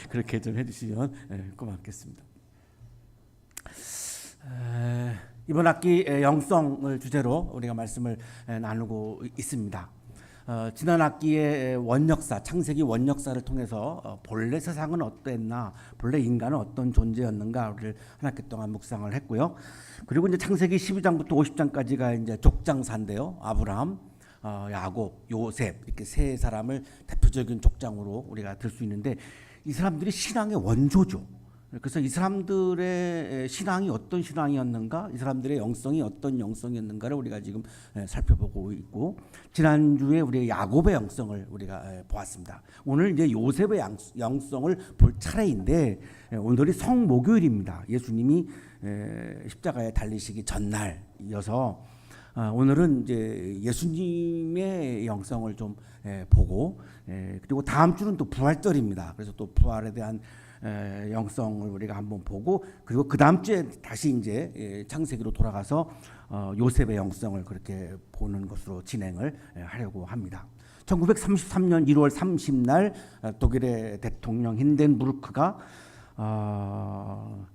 그렇게 좀 해주시면 고맙겠습니다. 이번 학기 영성을 주제로 우리가 말씀을 나누고 있습니다. 지난 학기에 원역사, 창세기 원역사를 통해서 본래 세상은 어땠나, 본래 인간은 어떤 존재였는가를 한 학기 동안 묵상을 했고요. 그리고 이제 창세기 12장부터 50장까지가 이제 족장사인데요. 아브라함, 야곱, 요셉 이렇게 세 사람을 대표적인 족장으로 우리가 들 수 있는데 이 사람들이 신앙의 원조죠. 그래서 이 사람들의 신앙이 어떤 신앙이었는가, 이 사람들의 영성이 어떤 영성이었는가를 우리가 지금 살펴보고 있고, 지난주에 우리 야곱의 영성을 우리가 보았습니다. 오늘 이제 요셉의 영성을 볼 차례인데, 오늘이 성목요일입니다. 예수님이 십자가에 달리시기 전날이어서 오늘은 이제 예수님의 영성을 좀 보고, 그리고 다음 주는 또 부활절입니다. 그래서 또 부활에 대한 영성을 우리가 한번 보고, 그리고 그 다음 주에 다시 이제 창세기로 돌아가서 요셉의 영성을 그렇게 보는 것으로 진행을 하려고 합니다. 1933년 1월 30날 독일의 대통령 힌덴부르크가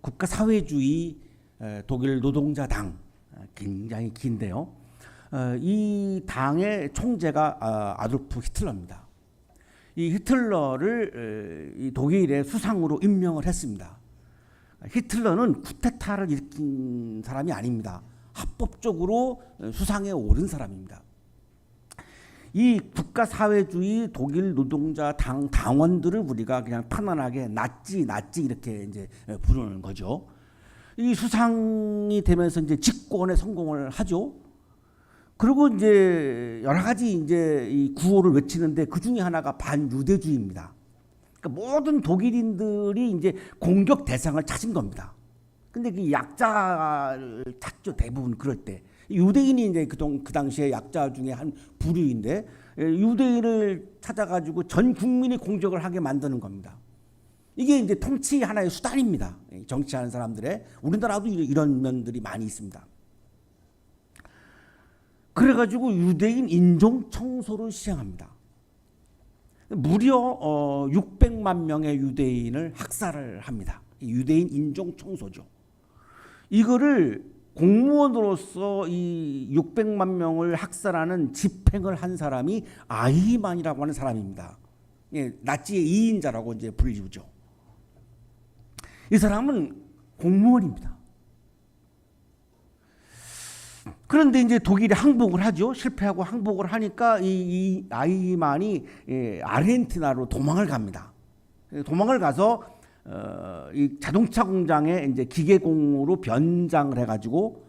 국가사회주의 독일 노동자당, 굉장히 긴데요. 이 당의 총재가 아돌프 히틀러입니다. 이 히틀러를 이 독일의 수상으로 임명을 했습니다. 히틀러는 쿠데타를 일으킨 사람이 아닙니다. 합법적으로 수상에 오른 사람입니다. 이 국가사회주의 독일 노동자 당 당원들을 우리가 그냥 편안하게 나치 이렇게 이제 부르는 거죠. 이 수상이 되면서 이제 집권에 성공을 하죠. 그리고 이제 여러 가지 이제 이 구호를 외치는데 그 중에 하나가 반유대주의입니다. 그러니까 모든 독일인들이 이제 공격 대상을 찾은 겁니다. 근데 그 약자를 찾죠, 대부분 그럴 때. 유대인이 이제 그 당시에 약자 중에 한 부류인데, 유대인을 찾아가지고 전 국민이 공격을 하게 만드는 겁니다. 이게 이제 통치 하나의 수단입니다. 정치하는 사람들의. 우리나라도 이런 면들이 많이 있습니다. 그래가지고 유대인 인종 청소를 시행합니다. 무려 600만 명의 유대인을 학살을 합니다. 유대인 인종 청소죠. 이거를 공무원으로서 이 600만 명을 학살하는 집행을 한 사람이 아이히만이라고 하는 사람입니다. 예, 나치의 2인자라고 이제 불리우죠. 이 사람은 공무원입니다. 그런데 이제 독일이 항복을 하죠. 실패하고 항복을 하니까 이 아이히만이 아르헨티나로 도망을 갑니다. 도망을 가서 이 자동차 공장에 이제 기계공으로 변장을 해가지고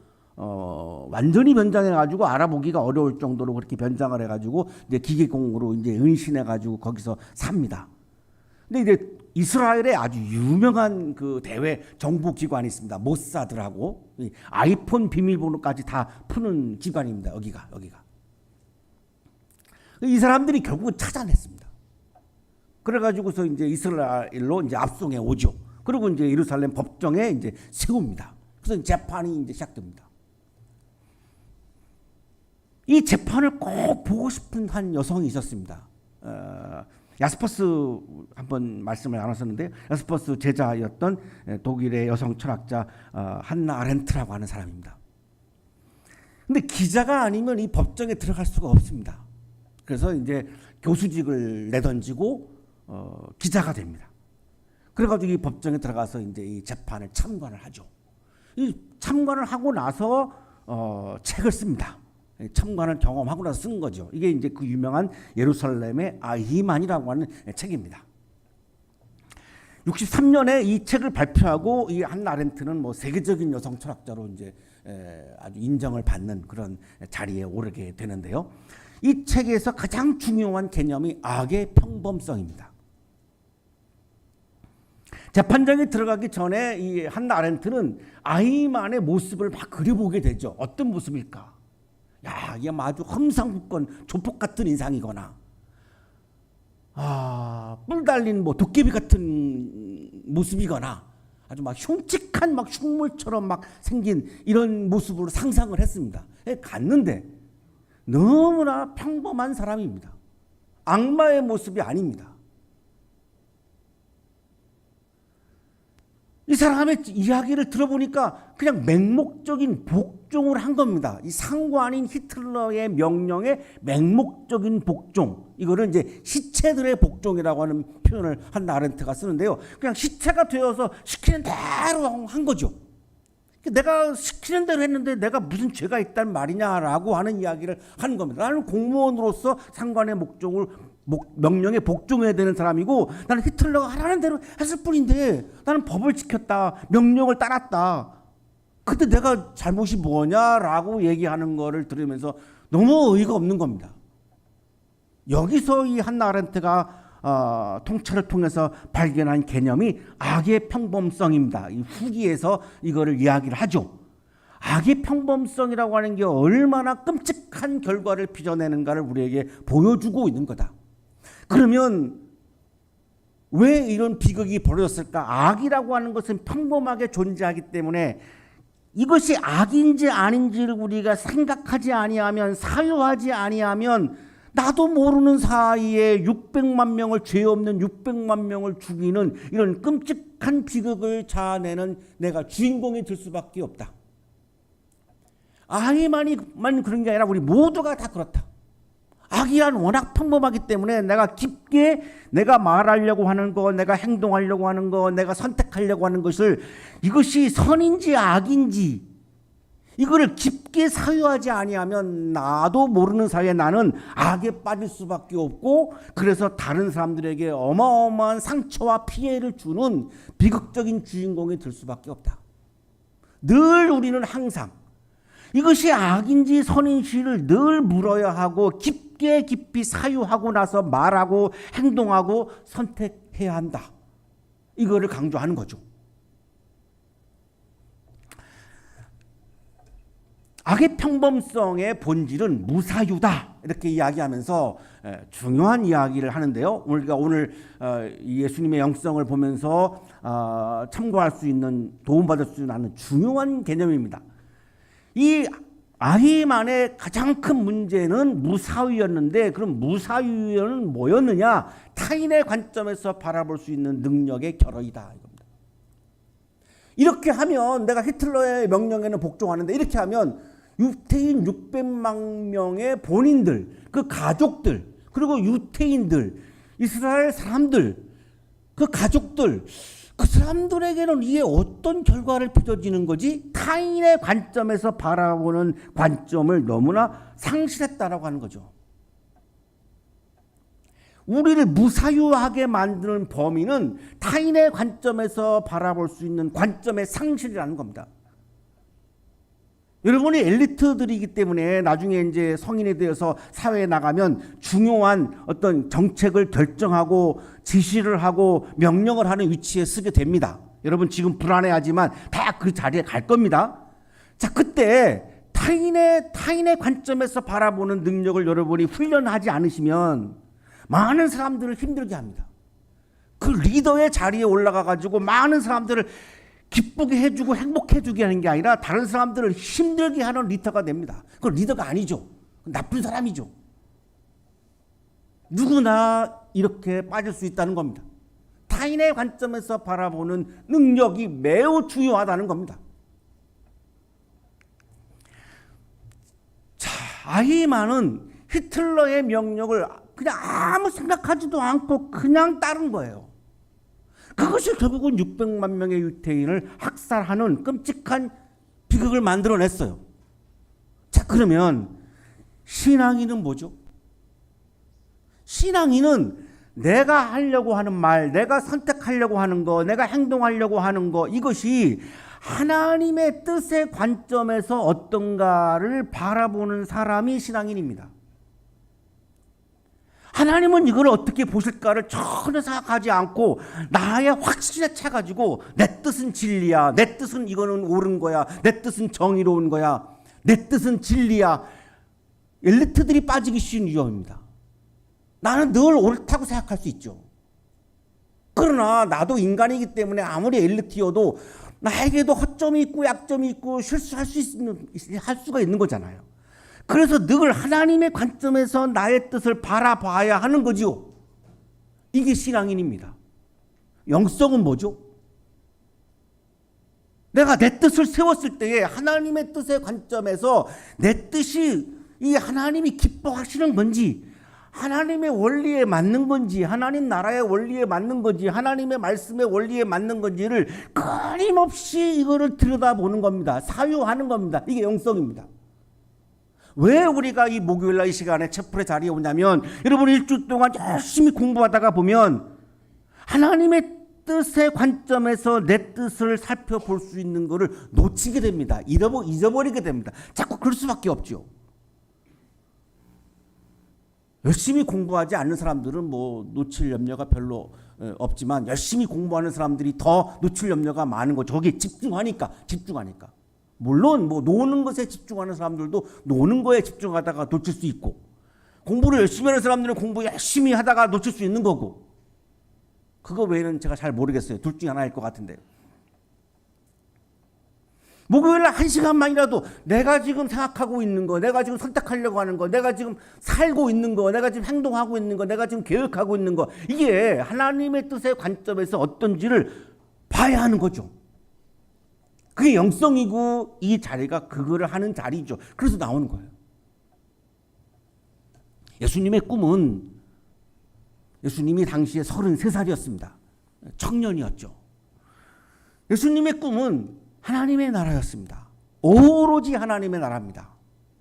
완전히 변장해가지고 알아보기가 어려울 정도로 그렇게 변장을 해가지고 이제 기계공으로 이제 은신해가지고 거기서 삽니다. 근데 이제 이스라엘에 아주 유명한 그 대외 정보기관이 있습니다. 모사드라고. 아이폰 비밀번호까지 다 푸는 기관입니다. 여기가. 이 사람들이 결국은 찾아냈습니다. 그래가지고서 이제 이스라엘로 이제 압송해 오죠. 그리고 이제 예루살렘 법정에 이제 세웁니다. 그래서 재판이 이제 시작됩니다. 이 재판을 꼭 보고 싶은 한 여성이 있었습니다. 야스퍼스 한번 말씀을 나눴었는데, 야스퍼스 제자였던 독일의 여성 철학자 한나 아렌트라고 하는 사람입니다. 근데 기자가 아니면 이 법정에 들어갈 수가 없습니다. 그래서 이제 교수직을 내던지고 기자가 됩니다. 그래가지고 이 법정에 들어가서 이제 이 재판을 참관을 하죠. 이 참관을 하고 나서 책을 씁니다. 참관을 경험하고 나서 쓴 거죠. 이게 이제 그 유명한 예루살렘의 아히만이라고 하는 책입니다. 63년에 이 책을 발표하고 이 한나 아렌트는 뭐 세계적인 여성 철학자로 이제 아주 인정을 받는 그런 자리에 오르게 되는데요. 이 책에서 가장 중요한 개념이 악의 평범성입니다. 재판장에 들어가기 전에 이 한나 아렌트는 아히만의 모습을 막 그려보게 되죠. 어떤 모습일까? 야, 이게 아주 험상궂건 조폭 같은 인상이거나, 뿔 달린 뭐 도깨비 같은 모습이거나, 아주 막 흉측한 막 흉물처럼 막 생긴 이런 모습으로 상상을 했습니다. 갔는데 너무나 평범한 사람입니다. 악마의 모습이 아닙니다. 이 사람의 이야기를 들어보니까 그냥 맹목적인 복종을 한 겁니다. 이 상관인 히틀러의 명령에 맹목적인 복종, 이거를 이제 시체들의 복종이라고 하는 표현을 한나 아렌트가 쓰는데요. 그냥 시체가 되어서 시키는 대로 한 거죠. 내가 시키는 대로 했는데 내가 무슨 죄가 있단 말이냐라고 하는 이야기를 하는 겁니다. 나는 공무원으로서 상관의 명령에 복종해야 되는 사람이고, 나는 히틀러가 하라는 대로 했을 뿐인데 나는 법을 지켰다, 명령을 따랐다. 근데 내가 잘못이 뭐냐라고 얘기하는 거를 들으면서 너무 어이가 없는 겁니다. 여기서 이 한나 아렌트가 통찰을 통해서 발견한 개념이 악의 평범성입니다. 이 후기에서 이거를 이야기를 하죠. 악의 평범성이라고 하는 게 얼마나 끔찍한 결과를 빚어내는가를 우리에게 보여주고 있는 거다. 그러면 왜 이런 비극이 벌어졌을까? 악이라고 하는 것은 평범하게 존재하기 때문에 이것이 악인지 아닌지를 우리가 생각하지 아니하면, 사유하지 아니하면 나도 모르는 사이에 600만 명을, 죄 없는 600만 명을 죽이는 이런 끔찍한 비극을 자아내는 내가 주인공이 될 수밖에 없다. 악이만이 그런 게 아니라 우리 모두가 다 그렇다. 악이란 워낙 평범하기 때문에 내가 깊게 내가 말하려고 하는 거, 내가 행동하려고 하는 거, 내가 선택하려고 하는 것을, 이것이 선인지 악인지 이거를 깊게 사유하지 아니하면 나도 모르는 사이에 나는 악에 빠질 수밖에 없고, 그래서 다른 사람들에게 어마어마한 상처와 피해를 주는 비극적인 주인공이 될 수밖에 없다. 늘 우리는 항상 이것이 악인지 선인지를 늘 물어야 하고, 깊이 사유하고 나서 말하고 행동하고 선택해야 한다. 이거를 강조하는 거죠. 악의 평범성의 본질은 무사유다, 이렇게 이야기하면서 중요한 이야기를 하는데요. 우리가 오늘 예수님의 영성을 보면서 참고할 수 있는, 도움받을 수 있는 중요한 개념입니다. 이 아히만의 가장 큰 문제는 무사유였는데, 그럼 무사유는 뭐였느냐? 타인의 관점에서 바라볼 수 있는 능력의 결여이다, 이겁니다. 이렇게 하면 내가 히틀러의 명령에는 복종하는데, 이렇게 하면 유태인 600만 명의 본인들, 그 가족들, 그리고 유태인들, 이스라엘 사람들, 그 가족들, 그 사람들에게는 이게 어떤 결과를 빚어지는 거지? 타인의 관점에서 바라보는 관점을 너무나 상실했다라고 하는 거죠. 우리를 무사유하게 만드는 범인은 타인의 관점에서 바라볼 수 있는 관점의 상실이라는 겁니다. 여러분이 엘리트들이기 때문에 나중에 이제 성인이 되어서 사회에 나가면 중요한 어떤 정책을 결정하고 지시를 하고 명령을 하는 위치에 서게 됩니다. 여러분 지금 불안해하지만 다 그 자리에 갈 겁니다. 자, 그때 타인의 관점에서 바라보는 능력을 여러분이 훈련하지 않으시면 많은 사람들을 힘들게 합니다. 그 리더의 자리에 올라가 가지고 많은 사람들을 기쁘게 해주고 행복해주게 하는 게 아니라 다른 사람들을 힘들게 하는 리더가 됩니다. 그건 리더가 아니죠. 나쁜 사람이죠. 누구나 이렇게 빠질 수 있다는 겁니다. 타인의 관점에서 바라보는 능력이 매우 중요하다는 겁니다. 자, 아히만은 히틀러의 명령을 그냥 아무 생각하지도 않고 그냥 따른 거예요. 그것이 결국은 600만 명의 유태인을 학살하는 끔찍한 비극을 만들어냈어요. 자, 그러면 신앙인은 뭐죠? 신앙인은 내가 하려고 하는 말, 내가 선택하려고 하는 거, 내가 행동하려고 하는 거, 이것이 하나님의 뜻의 관점에서 어떤가를 바라보는 사람이 신앙인입니다. 하나님은 이걸 어떻게 보실까를 전혀 생각하지 않고 나의 확신에 차 가지고 내 뜻은 진리야, 내 뜻은 이거는 옳은 거야, 내 뜻은 정의로운 거야, 내 뜻은 진리야. 엘리트들이 빠지기 쉬운 이유입니다. 나는 늘 옳다고 생각할 수 있죠. 그러나 나도 인간이기 때문에 아무리 엘리트여도 나에게도 허점이 있고 약점이 있고 실수할 수가 있는 거잖아요. 그래서 늘 하나님의 관점에서 나의 뜻을 바라봐야 하는 거지요. 이게 신앙인입니다. 영성은 뭐죠? 내가 내 뜻을 세웠을 때에 하나님의 뜻의 관점에서 내 뜻이 이 하나님이 기뻐하시는 건지, 하나님의 원리에 맞는 건지, 하나님 나라의 원리에 맞는 건지, 하나님의 말씀의 원리에 맞는 건지를 끊임없이 이거를 들여다보는 겁니다. 사유하는 겁니다. 이게 영성입니다. 왜 우리가 이 목요일날 이 시간에 채플의 자리에 오냐면, 여러분 일주일 동안 열심히 공부하다가 보면 하나님의 뜻의 관점에서 내 뜻을 살펴볼 수 있는 것을 놓치게 됩니다. 잊어버리게 됩니다. 자꾸 그럴 수밖에 없죠. 열심히 공부하지 않는 사람들은 뭐 놓칠 염려가 별로 없지만, 열심히 공부하는 사람들이 더 놓칠 염려가 많은 거죠. 거기에 집중하니까. 물론 뭐 노는 것에 집중하는 사람들도 노는 거에 집중하다가 놓칠 수 있고, 공부를 열심히 하는 사람들은 공부 열심히 하다가 놓칠 수 있는 거고, 그거 외에는 제가 잘 모르겠어요. 둘 중에 하나일 것 같은데. 목요일날 1시간만이라도 내가 지금 생각하고 있는 거, 내가 지금 선택하려고 하는 거, 내가 지금 살고 있는 거, 내가 지금 행동하고 있는 거, 내가 지금 계획하고 있는 거, 이게 하나님의 뜻의 관점에서 어떤지를 봐야 하는 거죠. 그게 영성이고 이 자리가 그거를 하는 자리죠. 그래서 나오는 거예요. 예수님의 꿈은, 예수님이 당시에 33살이었습니다. 청년이었죠. 예수님의 꿈은 하나님의 나라였습니다. 오로지 하나님의 나라입니다.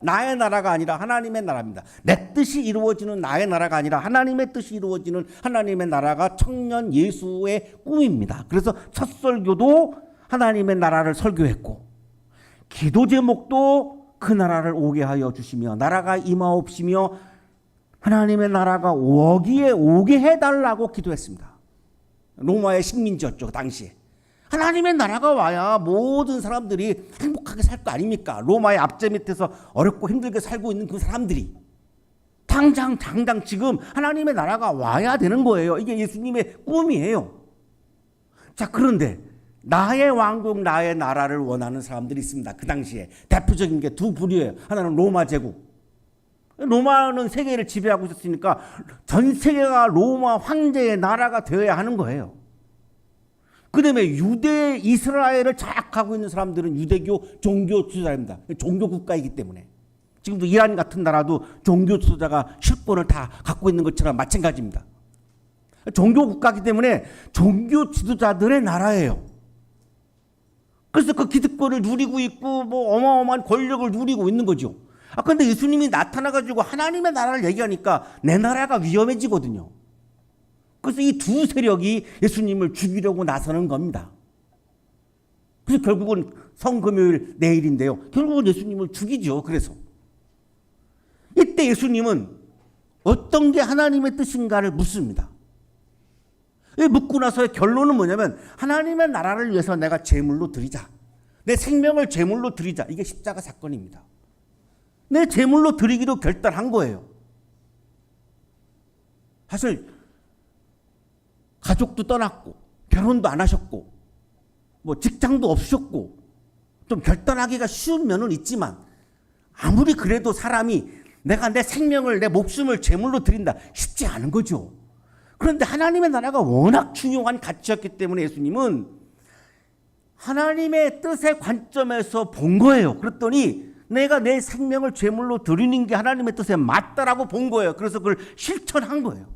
나의 나라가 아니라 하나님의 나라입니다. 내 뜻이 이루어지는 나의 나라가 아니라 하나님의 뜻이 이루어지는 하나님의 나라가 청년 예수의 꿈입니다. 그래서 첫 설교도 하나님의 나라를 설교했고, 기도 제목도 그 나라를 오게 하여 주시며 나라가 임하옵시며 하나님의 나라가 여기에 오게 해달라고 기도했습니다. 로마의 식민지였죠, 그 당시에. 하나님의 나라가 와야 모든 사람들이 행복하게 살 거 아닙니까? 로마의 압제 밑에서 어렵고 힘들게 살고 있는 그 사람들이 당장 지금 하나님의 나라가 와야 되는 거예요. 이게 예수님의 꿈이에요. 자, 그런데 나의 왕국, 나의 나라를 원하는 사람들이 있습니다. 그 당시에 대표적인 게 두 부류예요. 하나는 로마 제국. 로마는 세계를 지배하고 있었으니까 전 세계가 로마 황제의 나라가 되어야 하는 거예요. 그 다음에 유대 이스라엘을 장악하고 있는 사람들은 유대교 종교 지도자입니다. 종교 국가이기 때문에. 지금도 이란 같은 나라도 종교 지도자가 실권을 다 갖고 있는 것처럼 마찬가지입니다. 종교 국가이기 때문에 종교 지도자들의 나라예요. 그래서 그 기득권을 누리고 있고 뭐 어마어마한 권력을 누리고 있는 거죠. 그런데 예수님이 나타나가지고 하나님의 나라를 얘기하니까 내 나라가 위험해지거든요. 그래서 이 두 세력이 예수님을 죽이려고 나서는 겁니다. 그래서 결국은 성금요일 내일인데요. 결국은 예수님을 죽이죠. 그래서 이때 예수님은 어떤 게 하나님의 뜻인가를 묻습니다. 묻고 나서의 결론은 뭐냐면, 하나님의 나라를 위해서 내가 제물로 드리자. 내 생명을 제물로 드리자. 이게 십자가 사건입니다. 내 제물로 드리기로 결단한 거예요. 사실 가족도 떠났고 결혼도 안 하셨고 뭐 직장도 없으셨고 좀 결단하기가 쉬운 면은 있지만, 아무리 그래도 사람이 내가 내 생명을, 내 목숨을 제물로 드린다, 쉽지 않은 거죠. 그런데 하나님의 나라가 워낙 중요한 가치였기 때문에 예수님은 하나님의 뜻의 관점에서 본 거예요. 그랬더니 내가 내 생명을 제물로 드리는 게 하나님의 뜻에 맞다라고 본 거예요. 그래서 그걸 실천한 거예요.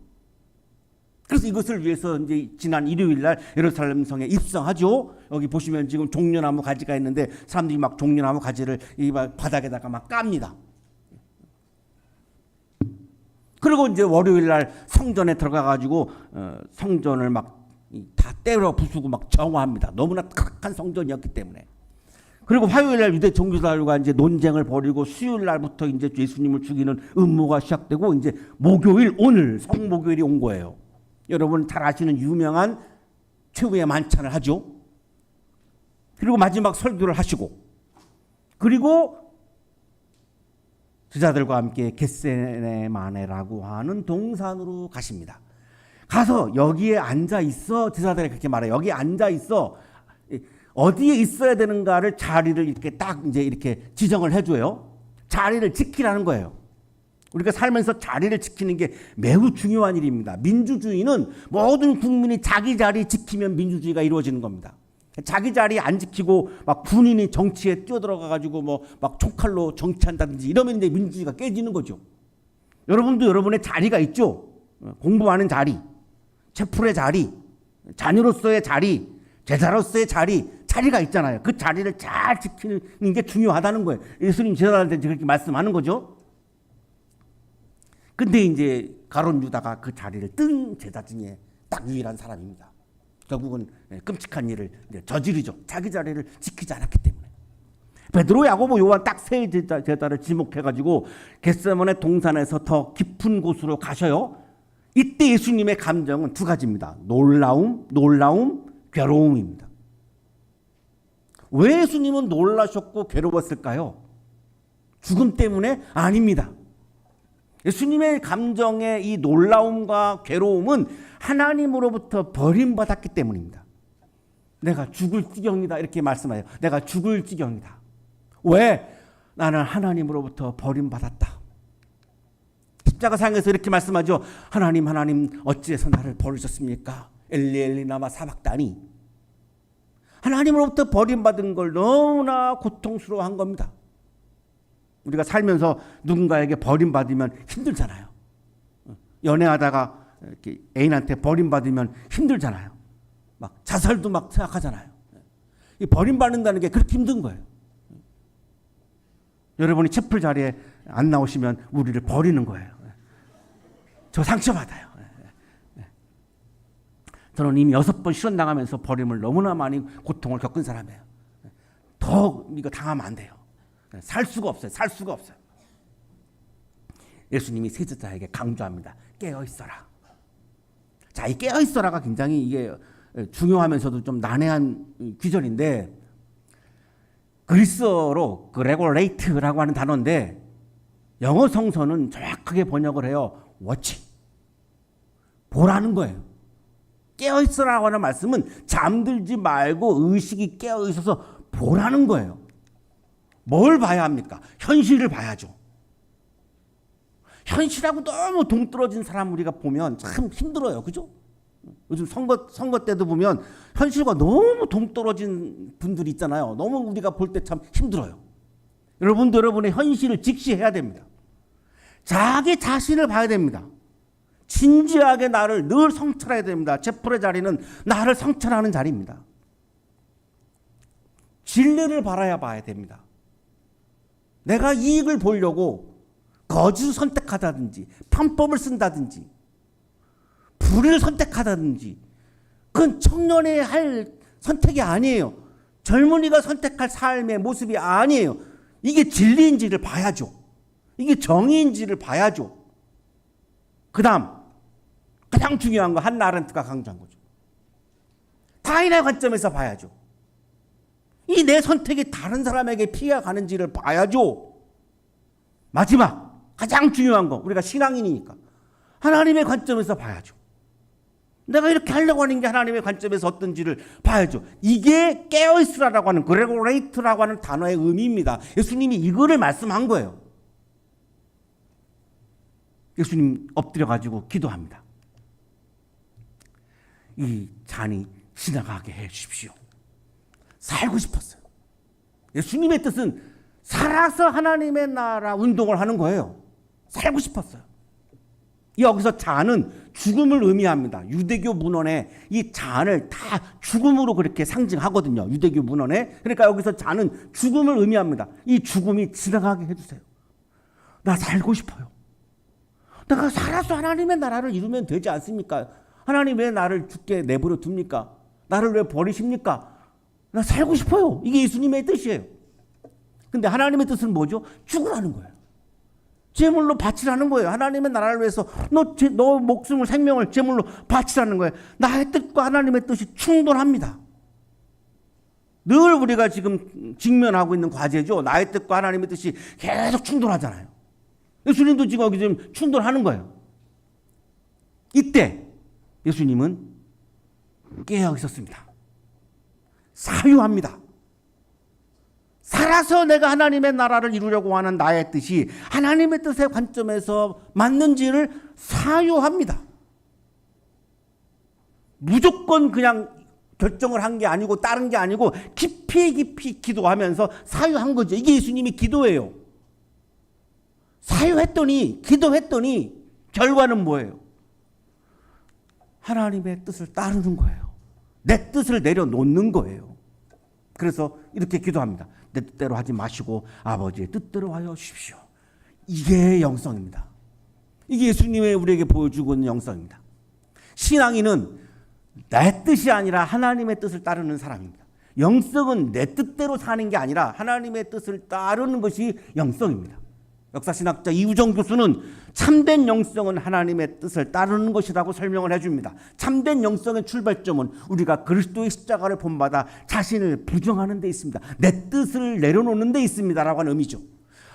그래서 이것을 위해서 이제 지난 일요일 날 예루살렘 성에 입성하죠. 여기 보시면 지금 종려나무 가지가 있는데 사람들이 막 종려나무 가지를 이 바닥에다가 막 깝니다. 그리고 이제 월요일 날 성전에 들어가 가지고 성전을 막 다 때려 부수고 막 정화합니다. 너무나 크한 성전이었기 때문에. 그리고 화요일 날 유대 종교사들과 이제 논쟁을 벌이고 수요일 날부터 이제 예수님을 죽이는 음모가 시작되고 이제 목요일, 오늘 성목요일이 온 거예요. 여러분 잘 아시는 유명한 최후의 만찬을 하죠. 그리고 마지막 설교를 하시고, 그리고 제자들과 함께 겟세마네라고 하는 동산으로 가십니다. 가서 여기에 앉아 있어, 제자들이 그렇게 말해요. 여기 앉아 있어. 어디에 있어야 되는가를 자리를 이렇게 딱 이제 이렇게 지정을 해줘요. 자리를 지키라는 거예요. 우리가 살면서 자리를 지키는 게 매우 중요한 일입니다. 민주주의는 모든 국민이 자기 자리 지키면 민주주의가 이루어지는 겁니다. 자기 자리 안 지키고 막 군인이 정치에 뛰어들어가 가지고 뭐 막 총칼로 정치한다든지 이러면 이제 민주주의가 깨지는 거죠. 여러분도 여러분의 자리가 있죠. 공부하는 자리, 채플의 자리, 자녀로서의 자리, 제자로서의 자리가 있잖아요. 그 자리를 잘 지키는 게 중요하다는 거예요. 예수님 제자들한테 그렇게 말씀하는 거죠. 근데 이제 가룟 유다가 그 자리를 뜬 제자 중에 딱 유일한 사람입니다. 결국은 끔찍한 일을 저지르죠. 자기 자리를 지키지 않았기 때문에. 베드로, 야고보, 요한 딱 세 제자를 지목해가지고 겟세마네 동산에서 더 깊은 곳으로 가셔요. 이때 예수님의 감정은 두 가지입니다. 놀라움, 괴로움입니다. 왜 예수님은 놀라셨고 괴로웠을까요? 죽음 때문에? 아닙니다. 예수님의 감정의 이 놀라움과 괴로움은 하나님으로부터 버림받았기 때문입니다. 내가 죽을 지경이다 이렇게 말씀하세요. 내가 죽을 지경이다. 왜? 나는 하나님으로부터 버림받았다. 십자가상에서 이렇게 말씀하죠. 하나님 어찌해서 나를 버리셨습니까? 엘리 나마 사박다니. 하나님으로부터 버림받은 걸 너무나 고통스러워한 겁니다. 우리가 살면서 누군가에게 버림받으면 힘들잖아요. 연애하다가 이렇게 애인한테 버림받으면 힘들잖아요. 막 자살도 막 생각하잖아요. 이 버림받는다는 게 그렇게 힘든 거예요. 여러분이 채플 자리에 안 나오시면 우리를 버리는 거예요. 저 상처받아요. 저는 이미 6번 실현당하면서 버림을 너무나 많이 고통을 겪은 사람이에요. 더 이거 당하면 안 돼요. 살 수가 없어요. 예수님이 세 제자에게 강조합니다. 깨어 있어라. 자, 이 깨어 있어라가 굉장히 이게 중요하면서도 좀 난해한 귀절인데, 그리스어로 레고레이트라고 하는 단어인데 영어 성서는 정확하게 번역을 해요. watch. 보라는 거예요. 깨어 있어라고 하는 말씀은 잠들지 말고 의식이 깨어 있어서 보라는 거예요. 뭘 봐야 합니까? 현실을 봐야죠. 현실하고 너무 동떨어진 사람 우리가 보면 참 힘들어요. 그죠? 요즘 선거 때도 보면 현실과 너무 동떨어진 분들이 있잖아요. 너무 우리가 볼 때 참 힘들어요. 여러분도 여러분의 현실을 직시해야 됩니다. 자기 자신을 봐야 됩니다. 진지하게 나를 늘 성찰해야 됩니다. 채플의 자리는 나를 성찰하는 자리입니다. 진리를 봐야 됩니다. 내가 이익을 보려고 거짓을 선택하다든지 편법을 쓴다든지 불의를 선택하다든지 그건 청년이 할 선택이 아니에요. 젊은이가 선택할 삶의 모습이 아니에요. 이게 진리인지를 봐야죠. 이게 정의인지를 봐야죠. 그 다음 가장 중요한 거 한나 아렌트가 강조한 거죠. 타인의 관점에서 봐야죠. 이 내 선택이 다른 사람에게 피해가 가는지를 봐야죠. 마지막 가장 중요한 거, 우리가 신앙인이니까 하나님의 관점에서 봐야죠. 내가 이렇게 하려고 하는 게 하나님의 관점에서 어떤지를 봐야죠. 이게 깨어있으라고 하는 그레고레이트라고 하는 단어의 의미입니다. 예수님이 이거를 말씀한 거예요. 예수님 엎드려가지고 기도합니다. 이 잔이 지나가게 해 주십시오. 살고 싶었어요. 예수님의 뜻은 살아서 하나님의 나라 운동을 하는 거예요. 살고 싶었어요. 여기서 잔은 죽음을 의미합니다. 유대교 문헌에 이 잔을 다 죽음으로 그렇게 상징하거든요. 유대교 문헌에. 그러니까 여기서 잔은 죽음을 의미합니다. 이 죽음이 지나가게 해주세요. 나 살고 싶어요. 내가 살아서 하나님의 나라를 이루면 되지 않습니까? 하나님 왜 나를 죽게 내버려 둡니까? 나를 왜 버리십니까? 나 살고 싶어요. 이게 예수님의 뜻이에요. 근데 하나님의 뜻은 뭐죠? 죽으라는 거예요. 제물로 바치라는 거예요. 하나님의 나라를 위해서 너 목숨을 생명을 제물로 바치라는 거예요. 나의 뜻과 하나님의 뜻이 충돌합니다. 늘 우리가 지금 직면하고 있는 과제죠. 나의 뜻과 하나님의 뜻이 계속 충돌하잖아요. 예수님도 지금 여기 지금 충돌하는 거예요. 이때 예수님은 깨어 있었습니다. 사유합니다. 살아서 내가 하나님의 나라를 이루려고 하는 나의 뜻이 하나님의 뜻의 관점에서 맞는지를 사유합니다. 무조건 그냥 결정을 한 게 아니고 따른 게 아니고 깊이 깊이 기도하면서 사유한 거죠. 이게 예수님이 기도예요. 사유했더니 기도했더니 결과는 뭐예요? 하나님의 뜻을 따르는 거예요. 내 뜻을 내려놓는 거예요. 그래서 이렇게 기도합니다. 내 뜻대로 하지 마시고 아버지의 뜻대로 하여 주십시오. 이게 영성입니다. 이게 예수님의 우리에게 보여주고 있는 영성입니다. 신앙인은 내 뜻이 아니라 하나님의 뜻을 따르는 사람입니다. 영성은 내 뜻대로 사는 게 아니라 하나님의 뜻을 따르는 것이 영성입니다. 역사신학자 이우정 교수는 참된 영성은 하나님의 뜻을 따르는 것이라고 설명을 해줍니다. 참된 영성의 출발점은 우리가 그리스도의 십자가를 본받아 자신을 부정하는 데 있습니다. 내 뜻을 내려놓는 데 있습니다라고 하는 의미죠.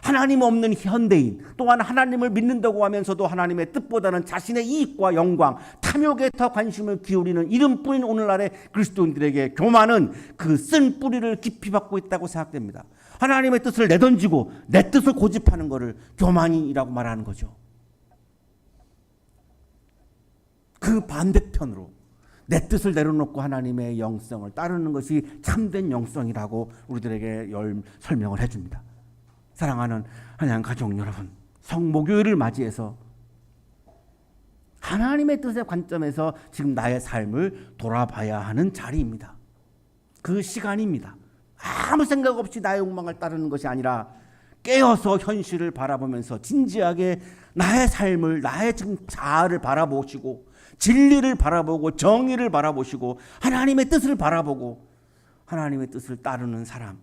하나님 없는 현대인, 또한 하나님을 믿는다고 하면서도 하나님의 뜻보다는 자신의 이익과 영광, 탐욕에 더 관심을 기울이는 이름뿐인 오늘날의 그리스도인들에게 교만은 그 쓴 뿌리를 깊이 받고 있다고 생각됩니다. 하나님의 뜻을 내던지고 내 뜻을 고집하는 것을 교만이라고 말하는 거죠. 그 반대편으로 내 뜻을 내려놓고 하나님의 영성을 따르는 것이 참된 영성이라고 우리들에게 설명을 해줍니다. 사랑하는 한양 가족 여러분, 성목요일을 맞이해서 하나님의 뜻의 관점에서 지금 나의 삶을 돌아봐야 하는 자리입니다. 그 시간입니다. 아무 생각 없이 나의 욕망을 따르는 것이 아니라 깨어서 현실을 바라보면서 진지하게 나의 삶을, 나의 지금 자아를 바라보시고 진리를 바라보고 정의를 바라보시고 하나님의 뜻을 바라보고 하나님의 뜻을 따르는 사람,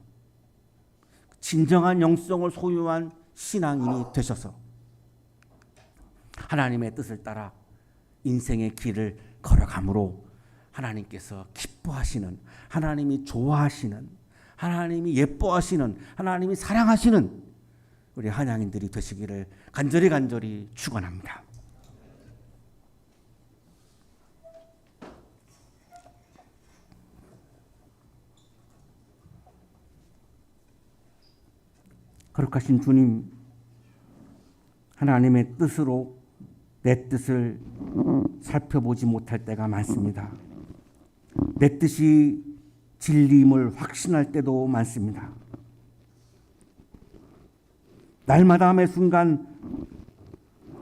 진정한 영성을 소유한 신앙인이 되셔서 하나님의 뜻을 따라 인생의 길을 걸어감으로 하나님께서 기뻐하시는, 하나님이 좋아하시는, 하나님이 예뻐하시는, 하나님이 사랑하시는 우리 한양인들이 되시기를 간절히 축원합니다. 거룩하신 주님, 하나님의 뜻으로 내 뜻을 살펴보지 못할 때가 많습니다. 내 뜻이 진리임을 확신할 때도 많습니다. 날마다 매 순간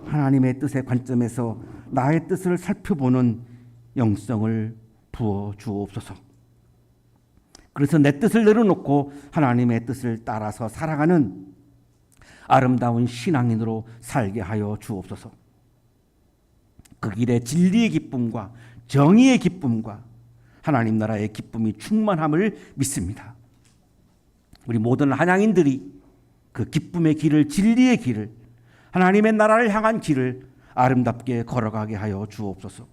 하나님의 뜻의 관점에서 나의 뜻을 살펴보는 영성을 부어 주옵소서. 그래서 내 뜻을 내려놓고 하나님의 뜻을 따라서 살아가는 아름다운 신앙인으로 살게 하여 주옵소서. 그 길에 진리의 기쁨과 정의의 기쁨과 하나님 나라의 기쁨이 충만함을 믿습니다. 우리 모든 한양인들이 그 기쁨의 길을, 진리의 길을, 하나님의 나라를 향한 길을 아름답게 걸어가게 하여 주옵소서.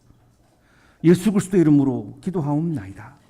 예수 그리스도의 이름으로 기도하옵나이다.